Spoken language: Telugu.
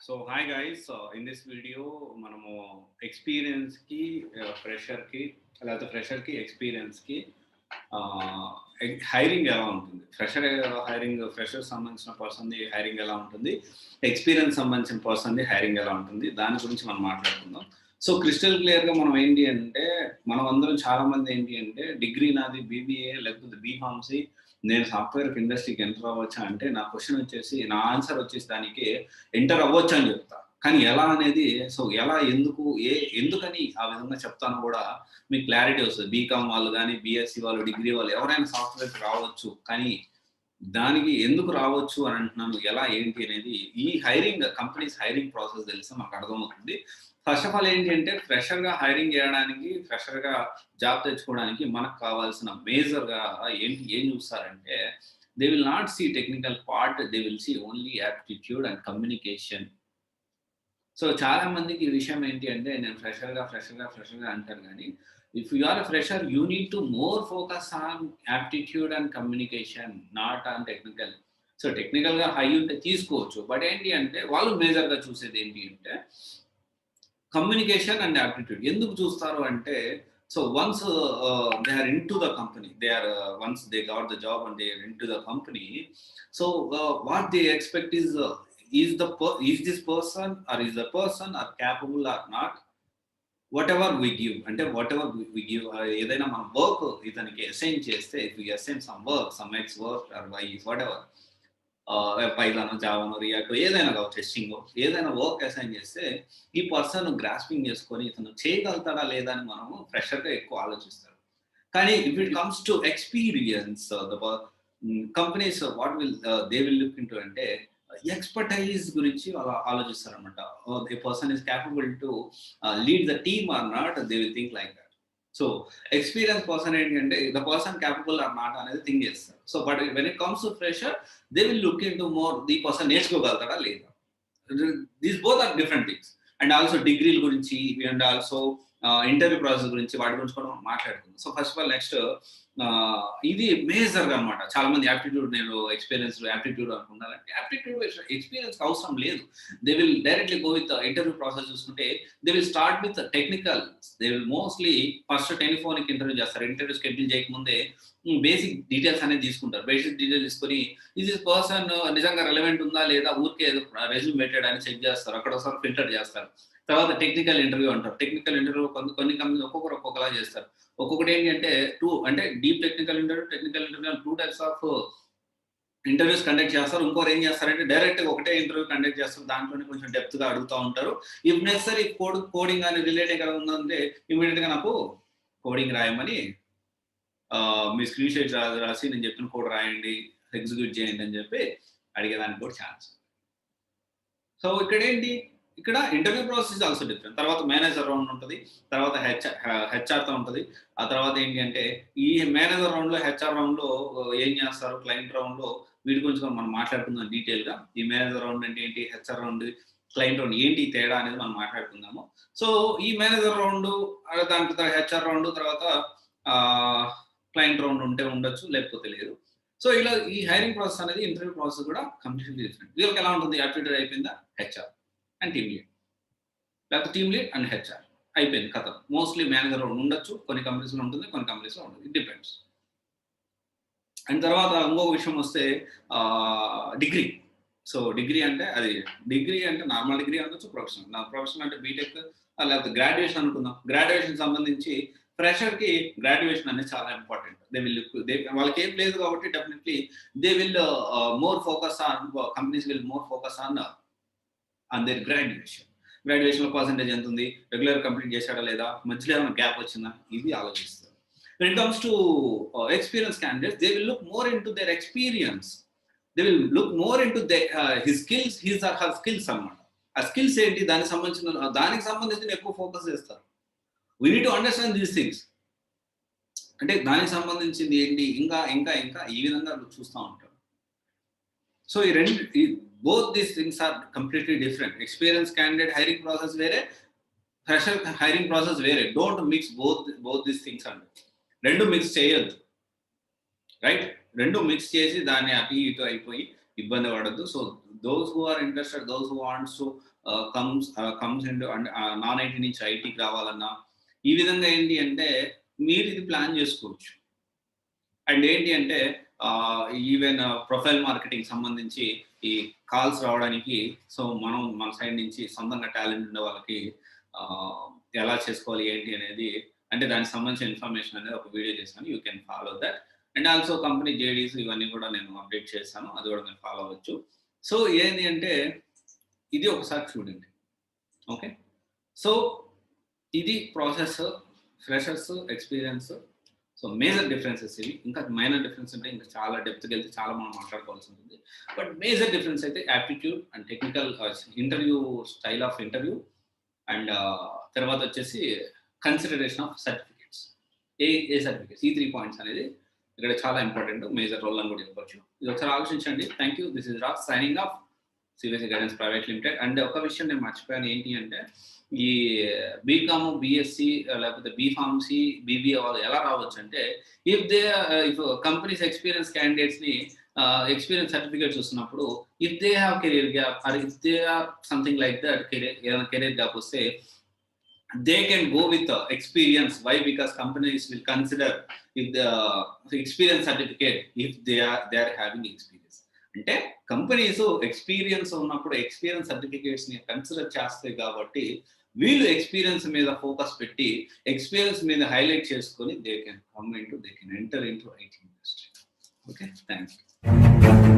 So hi guys, in this video మనము ఎక్స్పీరియన్స్కి ఫ్రెషర్కి లేకపోతే ఫ్రెషర్కి ఎక్స్పీరియన్స్కి హైరింగ్ ఎలా ఉంటుంది, ఫ్రెషర్ సంబంధించిన పర్సన్ది హైరింగ్ ఎలా ఉంటుంది, ఎక్స్పీరియన్స్ సంబంధించిన పర్సన్ది హైరింగ్ ఎలా ఉంటుంది, దాని గురించి మనం మాట్లాడుకుందాం. సో క్రిస్టల్ క్లియర్గా మనం ఏంటి అంటే, మనం అందరం చాలా మంది ఏంటి అంటే డిగ్రీ నాది బీబీఏ లేకపోతే బీఫార్మసీ, నేను సాఫ్ట్వేర్ ఇండస్ట్రీకి ఎంటర్ అవ్వచ్చా అంటే నా క్వశ్చన్ వచ్చేసి, నా ఆన్సర్ వచ్చేసి దానికి ఎంటర్ అవ్వచ్చు అని చెప్తా. కానీ ఎలా అనేది, సో ఎలా, ఎందుకని ఆ విధంగా చెప్తాను కూడా మీకు క్లారిటీ వస్తుంది. బీకామ్ వాళ్ళు కానీ, బీఎస్సీ వాళ్ళు, డిగ్రీ వాళ్ళు ఎవరైనా సాఫ్ట్వేర్కి రావచ్చు. కానీ దానికి ఎందుకు రావచ్చు అని అంటున్నాను, ఎలా ఏంటి అనేది ఈ కంపెనీస్ హైరింగ్ ప్రాసెస్ తెలిస్తే మనకు అర్థమవుతుంది. ఫస్ట్ ఆఫ్ ఆల్ ఏంటి అంటే, ఫ్రెషర్గా హైరింగ్ చేయడానికి, ఫ్రెషర్గా జాబ్ తెచ్చుకోవడానికి మనకు కావాల్సిన మేజర్గా ఏం చూస్తారంటే, they will not see technical part, they will see only aptitude and communication. So చాలా మందికి ఈ విషయం ఏంటి అంటే, నేను ఫ్రెషర్గా అంటాను, కానీ if you are a fresher you need to more focus on aptitude and communication, not on technical. So టెక్నికల్గా హై ఉంటే తీసుకోవచ్చు, బట్ ఏంటి అంటే వాళ్ళు మేజర్గా చూసేది ఏంటి అంటే కమ్యూనికేషన్ అండ్ యాప్టిట్యూడ్. ఎందుకు చూస్తారు అంటే, so once they are into the company, once they got the job and they are into the company, so what they expect is this person or is the person are capable or not, whatever we give, అంటే whatever we give, ఏదైనా మనం వర్క్ ఇతనికి అసైన్ చేస్తే, if we assign some work, some X work or Y, whatever, Python, జావానో, రియాక్ట్, ఏదైనా కావచ్చు, టెస్టింగ్, ఏదైనా వర్క్ అసైన్ చేస్తే ఈ పర్సన్ గ్రాస్పింగ్ చేసుకొని ఇతను చేయగలుగుతాడా లేదా అని మనము ఫ్రెషర్గా ఎక్కువ ఆలోచిస్తారు. కానీ if it comes to experience, the companies what will they will look into అంటే ఎక్స్పర్టైజ్ గురించి వాళ్ళు ఆలోచిస్తారు అనమాట. A person is capable to lead the team or not, they will think like that. So experience person ఏంటంటే the person capable or not అనేది థింక్ చేస్తారు. So but when it comes to fresher they will look in to more, the person నేర్చుకోగలుగుతాడా లేదా. These both are different things. And also డిగ్రీల గురించి అండ్ ఆల్సో ఇంటర్వ్యూ ప్రాసెస్ గురించి, వాటి గురించి కూడా మనం మాట్లాడుకుందాం. So first of all next ఇది మేజర్గా అనమాట. చాలా మంది యాప్టిట్యూడ్, నేను ఎక్స్పీరియన్స్ యాప్టిట్యూడ్ అనుకున్నారంటే యాప్టిట్యూడ్ ఎక్స్పీరియన్స్ అవసరం లేదు. They will directly go with interview process. చూసుకుంటే they will start with technical. They will mostly first telephonic interview చేస్తారు. ఇంటర్వ్యూ షెడ్యూల్ చేయకముందే బేసిక్ డీటెయిల్స్ అనేది తీసుకుంటారు. బేసిక్ డీటెయిల్ తీసుకొని ఇది పర్సన్ నిజంగా రెలవెంట్ ఉందా లేదా, ఊరికే రెజ్యూమ్ పెట్టాడు అని చెక్ చేస్తారు. అక్కడ ఒకసారి ఫిల్టర్ చేస్తారు. తర్వాత టెక్నికల్ ఇంటర్వ్యూ అంటారు. టెక్నికల్ ఇంటర్వ్యూ కొన్ని కంపెనీలు ఒక్కొక్కలా చేస్తారు. ఒక్కొక్కటి ఏంటి అంటే deep technical interview 2 types of interviews conduct చేస్తారు. ఇంకోరు ఏం చేస్తారంటే డైరెక్ట్ ఒకటే ఇంటర్వ్యూ కండక్ట్ చేస్తారు. దాంట్లోనే కొంచెం డెప్త్ గా అడుగుతూ ఉంటారు. ఇఫ్ నెసరీ కోడింగ్ అని రిలేటెడ్ గా ఉందంటే ఇమీడియట్ గా నాకు కోడింగ్ రాయమని, మీ స్క్రీన్ షాట్ రాసి నేను చెప్పిన కోడ్ రాయండి, ఎగ్జిక్యూట్ చేయండి అని చెప్పి అడిగేదానికి కూడా ఛాన్స్. సో ఇక్కడ ఇంటర్వ్యూ ప్రాసెస్ ఆల్సో డిఫరెంట్. తర్వాత మేనేజర్ రౌండ్ ఉంటుంది, తర్వాత హెచ్ఆర్తో ఉంటుంది. ఆ తర్వాత ఏంటి అంటే ఈ మేనేజర్ రౌండ్లో, హెచ్ఆర్ రౌండ్లో ఏం చేస్తారు, క్లయింట్ రౌండ్లో, వీటి గురించి మనం మాట్లాడుకుందాం డీటెయిల్గా. ఈ మేనేజర్ రౌండ్ అంటే ఏంటి, హెచ్ఆర్ రౌండ్, క్లయింట్ రౌండ్ ఏంటి తేడా అనేది మనం మాట్లాడుకుందాము. సో ఈ మేనేజర్ రౌండ్, దాని తర్వాత హెచ్ఆర్ రౌండ్, తర్వాత క్లయింట్ రౌండ్ ఉంటే ఉండొచ్చు, లేకపోతే లేదు. సో ఇలా ఈ హైరింగ్ ప్రాసెస్ అనేది, ఇంటర్వ్యూ ప్రాసెస్ కూడా కంప్లీట్లీ డిఫరెంట్. వీళ్ళకి ఎలా ఉంటుంది, యాప్టిట్యూడ్ అయిపోయిందా, హెచ్ఆర్ అండ్ టీమ్ లీడ్, లేకపోతే టీమ్ లీడ్ అండ్ హెచ్ఆర్ అయిపోయింది, కథ. మోస్ట్లీ మేనేజర్ రౌండ్ ఉండొచ్చు, కొన్ని కంపెనీస్లో ఉంటుంది, కొన్ని కంపెనీస్లో ఉంటుంది, ఇట్ డిపెండ్స్. అండ్ తర్వాత ఇంకో విషయం వస్తే డిగ్రీ. సో డిగ్రీ అంటే నార్మల్ డిగ్రీ అనొచ్చు, ప్రొఫెషనల్ అంటే బీటెక్, లేకపోతే గ్రాడ్యుయేషన్ అనుకుందాం. గ్రాడ్యుయేషన్ సంబంధించి ఫ్రెషర్కి గ్రాడ్యుయేషన్ అనేది చాలా ఇంపార్టెంట్. వాళ్ళకి ఏం లేదు కాబట్టి definitely they will more focus on, companies will more focus on their graduation percentage ఎంత ఉంది, రెగ్యులర్ కంప్లీట్ చేశాడా లేదా, మధ్యలో ఏమైనా గ్యాప్ వచ్చిందా, ఇది ఆలోచిస్తారు. When it comes to experienced candidates, they will look more into their experience. They will look more into his skills, his or her skills అన్నమాట. ఆ స్కిల్స్ ఏంటి, దానికి సంబంధించిన ఎక్కువ ఫోకస్ చేస్తారు. We need to understand these things. అంటే దానికి సంబంధించింది ఏంటి, ఇంకా ఇంకా ఇంకా ఈ విధంగా చూస్తూ ఉంటారు. So both these things are completely different. Experienced candidate hiring process వేరే, fresher hiring process వేరే. Don't mix both these things అండి. రెండు మిక్స్ చేయొద్దు, రైట్? రెండు మిక్స్ చేసి దాన్ని అటు ఇటు అయిపోయి ఇబ్బంది పడద్దు. So those who are interested, those who wants to comes into non IT నుంచి ఐటీకి రావాలన్నా ఈ విధంగా ఏంటి అంటే మీరు ఇది ప్లాన్ చేసుకోవచ్చు. అండ్ ఏంటి అంటే ఈవెన్ ప్రొఫైల్ మార్కెటింగ్ సంబంధించి ఈ కాల్స్ రావడానికి సో మనం మన సైడ్ నుంచి సొంతంగా టాలెంట్ ఉండే వాళ్ళకి ఎలా చేసుకోవాలి ఏంటి అనేది అంటే దానికి సంబంధించిన ఇన్ఫర్మేషన్ అనేది ఒక వీడియో చేశాను. You can follow that. And also company JDs ఇవన్నీ కూడా నేను అప్డేట్ చేస్తాను, అది కూడా మీరు ఫాలో అవ్వచ్చు. సో ఏంటి అంటే ఇది ఒకసారి చూడండి. ఓకే, సో ఇది process, freshers, experience. So major differences ఇవి. ఇంకా మైనర్ డిఫరెన్స్ అంటే ఇంకా చాలా డెప్త్కి వెళ్తే చాలా మనం మాట్లాడుకోవాల్సి ఉంటుంది. బట్ మేజర్ డిఫరెన్స్ అయితే aptitude and technical interview style of interview and తర్వాత వచ్చేసి consideration of certificates. A certificates, ఈ 3 పాయింట్స్ అనేది ఇక్కడ చాలా ఇంపార్టెంట్, మేజర్ రోల్ అని కూడా చెప్పొచ్చు. ఇది ఒకసారి ఆలోచించండి. Thank you. This is Raj signing off CBSE guidance private limited. And ఒక విషయం నేను మర్చిపోయాను, ఏంటి అంటే ఈ బీకామ్, బిఎస్సి లేకపోతే బీఫార్మసీ, బీబీఏ వాళ్ళు ఎలా రావచ్చు అంటే ఇఫ్ కంపెనీస్ ఎక్స్పీరియన్స్ క్యాండిడేట్స్ ని ఎక్స్పీరియన్స్ సర్టిఫికేట్స్ వస్తున్నప్పుడు if they have career gap or if they have something like that, ఏదైనా కెరీర్ గ్యాప్ వస్తే they can go with experience. Why? Because companies will consider if the experience certificate if they are having experience. అంటే కంపెనీస్ ఎక్స్పీరియన్స్ ఉన్నప్పుడు ఎక్స్పీరియన్స్ సర్టిఫికేట్స్ ని కన్సిడర్ చేస్తాయి కాబట్టి వీళ్ళు ఎక్స్పీరియన్స్ మీద ఫోకస్ పెట్టి ఎక్స్పీరియన్స్ మీద హైలైట్ చేసుకొని they can enter into IT industry. Okay, thanks.